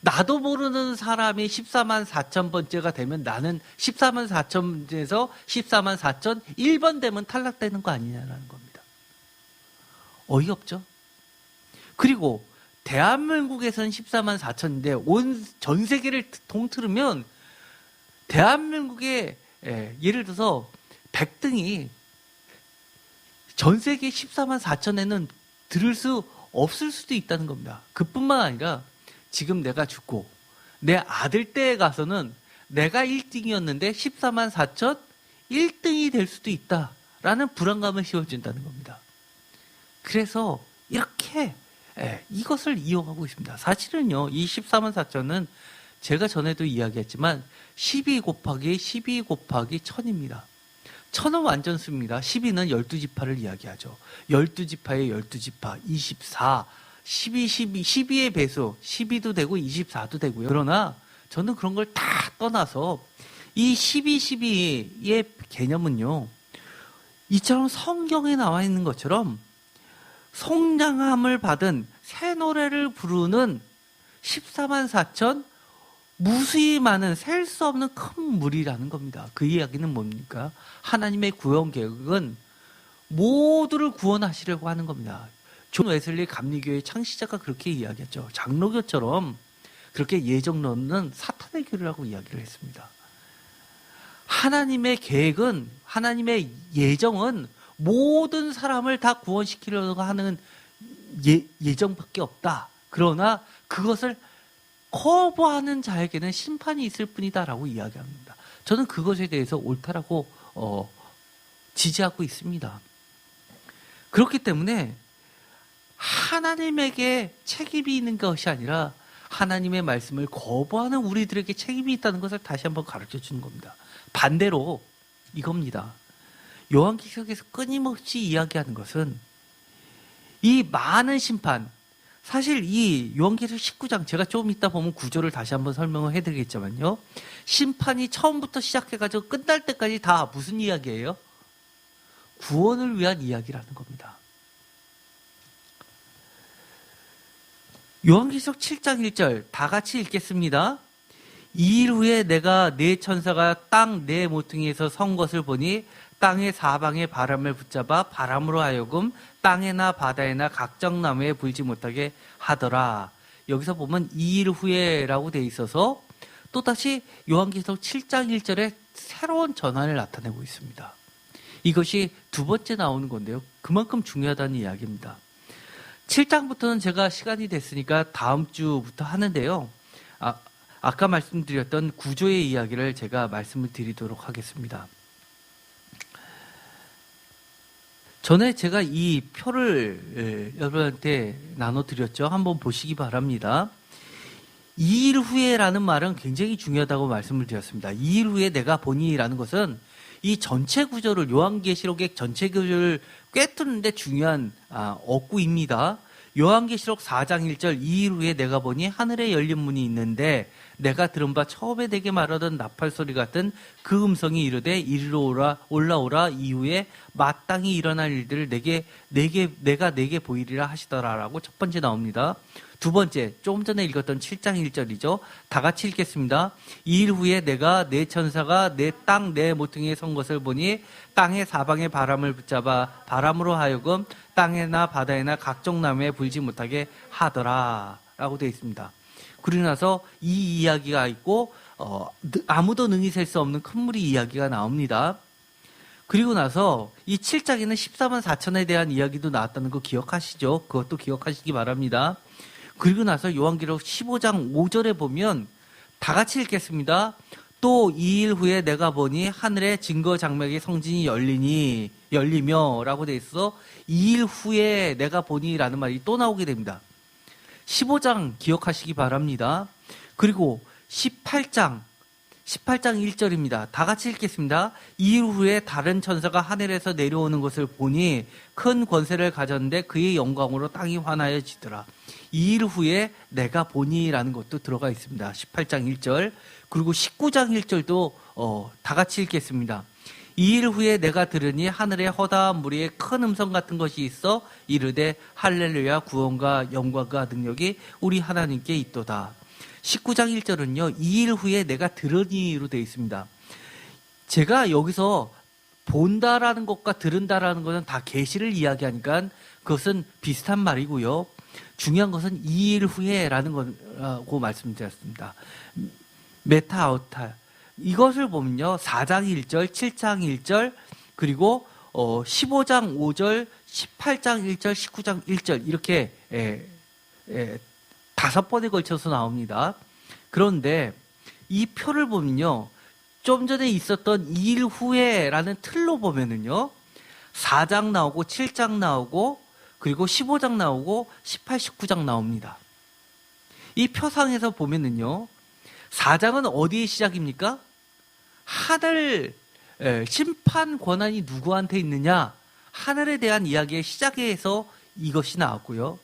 나도 모르는 사람이 14만 4천 번째가 되면 나는 14만 4천에서 14만 4천 1번 되면 탈락되는 거 아니냐라는 겁니다. 어이없죠? 그리고 대한민국에서는 14만 4천인데 전 세계를 통틀으면 대한민국의 예를 들어서 100등이 전 세계 14만 4천에는 들을 수 없을 수도 있다는 겁니다. 그뿐만 아니라 지금 내가 죽고 내 아들 때에 가서는 내가 1등이었는데 14만 4천 1등이 될 수도 있다라는 불안감을 씌워준다는 겁니다. 그래서 이렇게 이것을 이용하고 있습니다. 사실은요, 이 14만 4천은 제가 전에도 이야기했지만 12 곱하기 12 곱하기 1000입니다. 1000은 완전수입니다. 12는 12지파를 이야기하죠. 12지파의 12지파, 24, 12의 배수, 12도 되고 24도 되고요. 그러나 저는 그런 걸 다 떠나서 이 12의 개념은요, 이처럼 성경에 나와 있는 것처럼 속량함을 받은 새 노래를 부르는 14만 4천 무수히 많은 셀 수 없는 큰 물이라는 겁니다. 그 이야기는 뭡니까? 하나님의 구원 계획은 모두를 구원하시려고 하는 겁니다. 존 웨슬리 감리교의 창시자가 그렇게 이야기했죠. 장로교처럼 그렇게 예정론은 사탄의 교리라고 이야기를 했습니다. 하나님의 계획은, 하나님의 예정은 모든 사람을 다 구원시키려고 하는 예정밖에 없다. 그러나 그것을 거부하는 자에게는 심판이 있을 뿐이다라고 이야기합니다. 저는 그것에 대해서 옳다라고 지지하고 있습니다. 그렇기 때문에 하나님에게 책임이 있는 것이 아니라 하나님의 말씀을 거부하는 우리들에게 책임이 있다는 것을 다시 한번 가르쳐 주는 겁니다. 반대로 이겁니다. 요한계시록에서 끊임없이 이야기하는 것은 이 많은 심판, 사실 이 요한계시록 19장, 제가 조금 이따 보면 구조를 다시 한번 설명을 해드리겠지만요, 심판이 처음부터 시작해가지고 끝날 때까지 다 무슨 이야기예요? 구원을 위한 이야기라는 겁니다. 요한계시록 7장 1절 다 같이 읽겠습니다. 2일 후에 내가 네 천사가 땅 네 모퉁이에서 선 것을 보니 땅의 사방에 바람을 붙잡아 바람으로 하여금 땅에나 바다에나 각종 나무에 불지 못하게 하더라. 여기서 보면 2일 후에라고 돼 있어서 또다시 요한계시록 7장 1절에 새로운 전환을 나타내고 있습니다. 이것이 두 번째 나오는 건데요. 그만큼 중요하다는 이야기입니다. 7장부터는 제가 시간이 됐으니까 다음 주부터 하는데요. 아까 말씀드렸던 구조의 이야기를 제가 말씀을 드리도록 하겠습니다. 전에 제가 이 표를 여러분한테 나눠드렸죠. 한번 보시기 바랍니다. 2일 후에라는 말은 굉장히 중요하다고 말씀을 드렸습니다. 2일 후에 내가 보니라는 것은 이 전체 구조를, 요한계시록의 전체 구조를 꿰뚫는데 중요한 어구입니다. 요한계시록 4장 1절 2일 후에 내가 보니 하늘에 열린 문이 있는데 내가 들은 바 처음에 내게 말하던 나팔 소리 같은 그 음성이 이르되 이리로 올라오라. 이후에 마땅히 일어날 일들을 내가 내게 보이리라 하시더라라고 첫 번째 나옵니다. 두 번째, 조금 전에 읽었던 7장 1절이죠. 다 같이 읽겠습니다. 2일 후에 내가 네 천사가 내 땅 네 모퉁이에 선 것을 보니 땅의 사방에 바람을 붙잡아 바람으로 하여금 땅에나 바다에나 각종 나무에 불지 못하게 하더라 라고 되어 있습니다. 그러고 나서 이 이야기가 있고 아무도 능히 셀 수 없는 큰 물이 이야기가 나옵니다. 그리고 나서 이 7장에는 14만 4천에 대한 이야기도 나왔다는 거 기억하시죠? 그것도 기억하시기 바랍니다. 그리고 나서 요한계시록 15장 5절에 보면 다 같이 읽겠습니다. 또 2일 후에 내가 보니 하늘의 증거 장막의 성진이 열리며 라고 돼 있어 2일 후에 내가 보니 라는 말이 또 나오게 됩니다. 15장 기억하시기 바랍니다. 그리고 18장 1절입니다. 다 같이 읽겠습니다. 2일 후에 다른 천사가 하늘에서 내려오는 것을 보니 큰 권세를 가졌는데 그의 영광으로 땅이 환하여지더라. 2일 후에 내가 보니라는 것도 들어가 있습니다. 18장 1절. 그리고 19장 1절도 다 같이 읽겠습니다. 2일 후에 내가 들으니 하늘에 허다한 무리에 큰 음성 같은 것이 있어 이르되 할렐루야 구원과 영광과 능력이 우리 하나님께 있도다. 19장 1절은요. 2일 후에 내가 들으니로 되어 있습니다. 제가 여기서 본다라는 것과 들은다라는 것은 다 계시를 이야기하니까 그것은 비슷한 말이고요. 중요한 것은 2일 후에라는 거라고 말씀드렸습니다. 메타아우타. 이것을 보면요. 4장 1절, 7장 1절, 그리고 15장 5절, 18장 1절, 19장 1절 이렇게 5번에 걸쳐서 나옵니다. 그런데 이 표를 보면요. 좀 전에 있었던 2일 후에라는 틀로 보면은요. 4장 나오고 7장 나오고 그리고 15장 나오고 18, 19장 나옵니다. 이 표상에서 보면은요. 4장은 어디에 시작입니까? 하늘 심판 권한이 누구한테 있느냐? 하늘에 대한 이야기의 시작에서 이것이 나왔고요.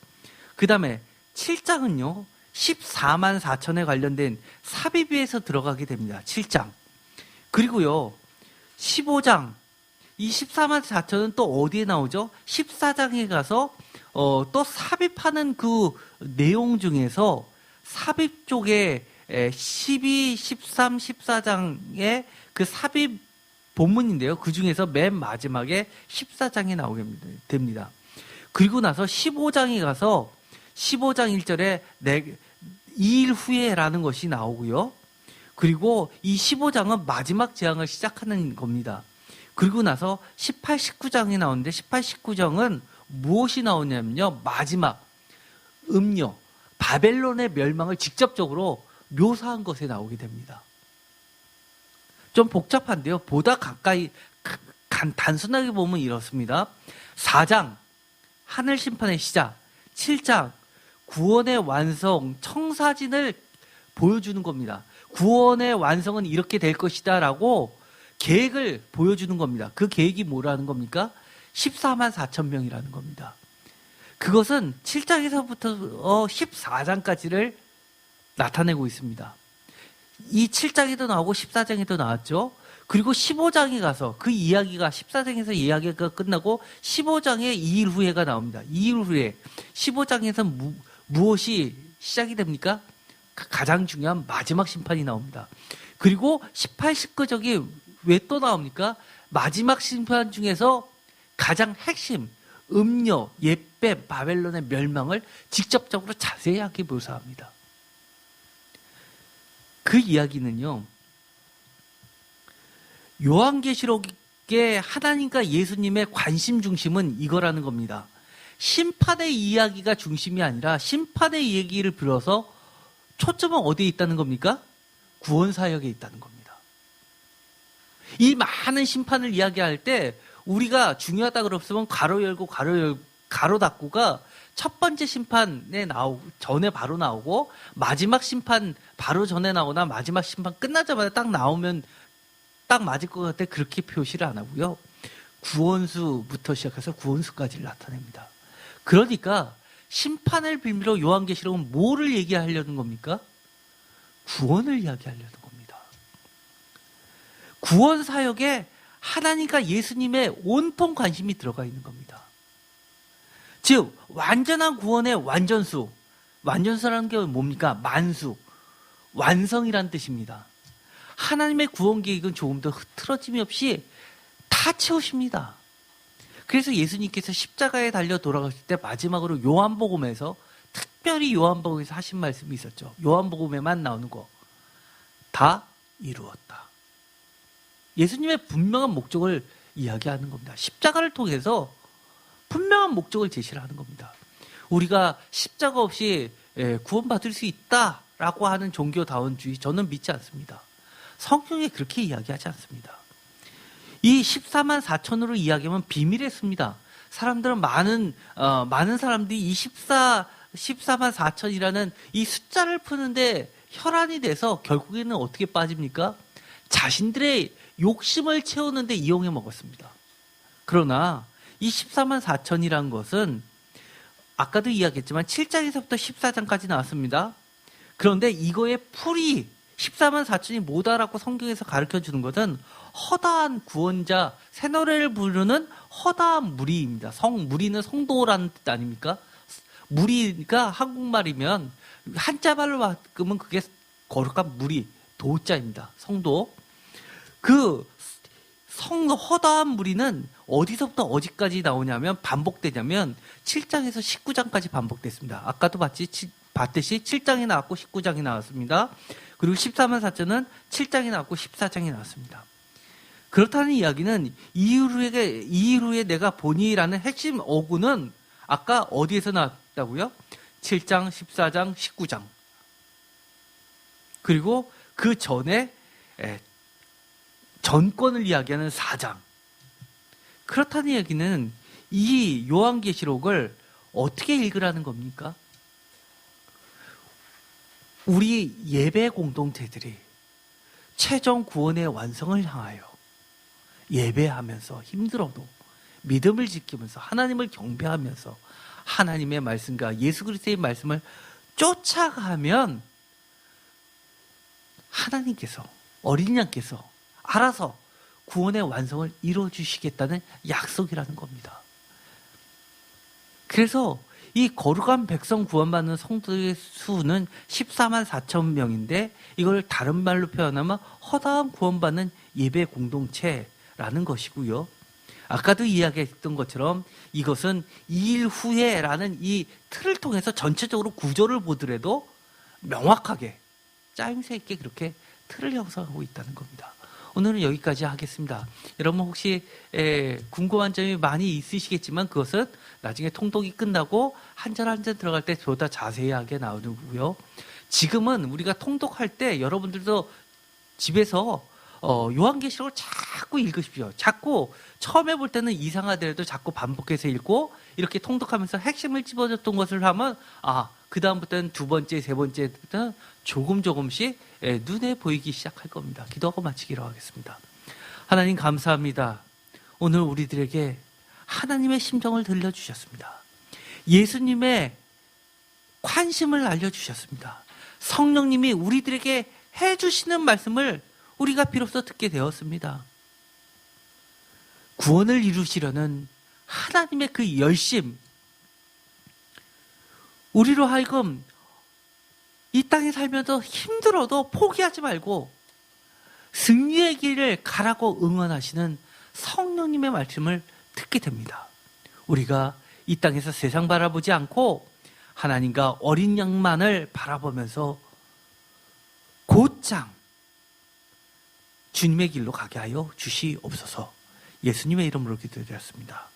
그 다음에 7장은요. 14만 4천에 관련된 삽입에서 들어가게 됩니다. 7장. 그리고요. 15장. 이 14만 4천은 또 어디에 나오죠? 14장에 가서 또 삽입하는 그 내용 중에서 삽입 쪽에 12, 13, 14장의 그 삽입 본문인데요. 그 중에서 맨 마지막에 14장이 나오게 됩니다. 그리고 나서 15장에 가서 15장 1절에 2일 후에라는 것이 나오고요. 그리고 이 15장은 마지막 재앙을 시작하는 겁니다. 그리고 나서 18, 19장이 나오는데 18, 19장은 무엇이 나오냐면요. 마지막 음료, 바벨론의 멸망을 직접적으로 묘사한 것에 나오게 됩니다. 좀 복잡한데요. 보다 가까이 단순하게 보면 이렇습니다. 4장 하늘 심판의 시작, 7장 구원의 완성, 청사진을 보여주는 겁니다. 구원의 완성은 이렇게 될 것이다 라고 계획을 보여주는 겁니다. 그 계획이 뭐라는 겁니까? 14만 4천 명이라는 겁니다. 그것은 7장에서부터 14장까지를 나타내고 있습니다. 이 7장에도 나오고 14장에도 나왔죠. 그리고 15장에 가서 그 이야기가 14장에서 이야기가 끝나고 15장에 2일 후에가 나옵니다. 2일 후에 15장에서 무엇이 시작이 됩니까? 가장 중요한 마지막 심판이 나옵니다. 그리고 18, 19장이 왜 또 나옵니까? 마지막 심판 중에서 가장 핵심, 음료, 예배, 바벨론의 멸망을 직접적으로 자세하게 묘사합니다. 그 이야기는요, 요한계시록의 하나님과 예수님의 관심 중심은 이거라는 겁니다. 심판의 이야기가 중심이 아니라 심판의 얘기를 빌어서 초점은 어디에 있다는 겁니까? 구원사역에 있다는 겁니다. 이 많은 심판을 이야기할 때 우리가 중요하다 그랬으면 가로 열고 가로 닫고가 첫 번째 심판에 전에 바로 나오고 마지막 심판 바로 전에 나오나 마지막 심판 끝나자마자 딱 나오면 딱 맞을 것 같아 그렇게 표시를 안 하고요. 구원수부터 시작해서 구원수까지를 나타냅니다. 그러니까 심판을 빌미로 요한계시록은 뭐를 얘기하려는 겁니까? 구원을 이야기하려는 겁니다. 구원 사역에 하나님과 예수님의 온통 관심이 들어가 있는 겁니다. 즉 완전한 구원의 완전수, 완전수라는 게 뭡니까? 만수, 완성이란 뜻입니다. 하나님의 구원 계획은 조금 더 흐트러짐이 없이 다 채우십니다. 그래서 예수님께서 십자가에 달려 돌아가실 때 마지막으로 요한복음에서 특별히 요한복음에서 하신 말씀이 있었죠. 요한복음에만 나오는 거. 다 이루었다. 예수님의 분명한 목적을 이야기하는 겁니다. 십자가를 통해서 분명한 목적을 제시를 하는 겁니다. 우리가 십자가 없이 구원받을 수 있다라고 하는 종교다원주의 저는 믿지 않습니다. 성경에 그렇게 이야기하지 않습니다. 이 14만 4천으로 이야기하면 비밀에 씁니다. 사람들은 많은 사람들이 이 14만 4천이라는 이 숫자를 푸는데 혈안이 돼서 결국에는 어떻게 빠집니까? 자신들의 욕심을 채우는데 이용해 먹었습니다. 그러나 이 14만 4천이라는 것은 아까도 이야기했지만 7장에서부터 14장까지 나왔습니다. 그런데 이거의 풀이 14만 4천이 뭐다라고 성경에서 가르쳐주는 것은 허다한 구원자, 새 노래를 부르는 허다한 무리입니다. 무리는 성도라는 뜻 아닙니까? 무리가 한국말이면 한자말로 바꾸면 그게 거룩한 무리, 도자입니다. 성도. 그 허다한 무리는 어디서부터 어디까지 나오냐면 반복되냐면 7장에서 19장까지 반복됐습니다. 아까도 봤듯이 7장이 나왔고 19장이 나왔습니다. 그리고 14만 4천은 7장이 나왔고 14장이 나왔습니다. 그렇다는 이야기는 이일 후에 내가 보니라는 핵심 어구는 아까 어디에서 나왔다고요? 7장, 14장, 19장. 그리고 그 전에 전권을 이야기하는 4장. 그렇다는 이야기는 이 요한계시록을 어떻게 읽으라는 겁니까? 우리 예배 공동체들이 최종 구원의 완성을 향하여 예배하면서 힘들어도 믿음을 지키면서 하나님을 경배하면서 하나님의 말씀과 예수 그리스도의 말씀을 쫓아가면 하나님께서 어린 양께서 알아서 구원의 완성을 이루어주시겠다는 약속이라는 겁니다. 그래서 이 거룩한 백성 구원받는 성도의 수는 14만 4천 명인데 이걸 다른 말로 표현하면 허다한 구원받는 예배 공동체라는 것이고요. 아까도 이야기했던 것처럼 이것은 2일 후에라는 이 틀을 통해서 전체적으로 구조를 보더라도 명확하게 짜임새 있게 그렇게 틀을 형성하고 있다는 겁니다. 오늘은 여기까지 하겠습니다. 여러분 혹시 궁금한 점이 많이 있으시겠지만 그것은 나중에 통독이 끝나고 한 절 한 절 들어갈 때 보다 자세하게 나오고요. 지금은 우리가 통독할 때 여러분들도 집에서 요한계시록을 자꾸 읽으십시오. 자꾸 처음에 볼 때는 이상하더라도 자꾸 반복해서 읽고 이렇게 통독하면서 핵심을 집어줬던 것을 하면 그 다음부터는 두 번째, 세 번째부터는 조금씩 눈에 보이기 시작할 겁니다. 기도하고 마치기로 하겠습니다. 하나님 감사합니다. 오늘 우리들에게 하나님의 심정을 들려주셨습니다. 예수님의 관심을 알려주셨습니다. 성령님이 우리들에게 해주시는 말씀을 우리가 비로소 듣게 되었습니다. 구원을 이루시려는 하나님의 그 열심, 우리로 하여금 이 땅에 살면서 힘들어도 포기하지 말고 승리의 길을 가라고 응원하시는 성령님의 말씀을 듣게 됩니다. 우리가 이 땅에서 세상 바라보지 않고 하나님과 어린 양만을 바라보면서 곧장 주님의 길로 가게 하여 주시옵소서. 예수님의 이름으로 기도드렸습니다.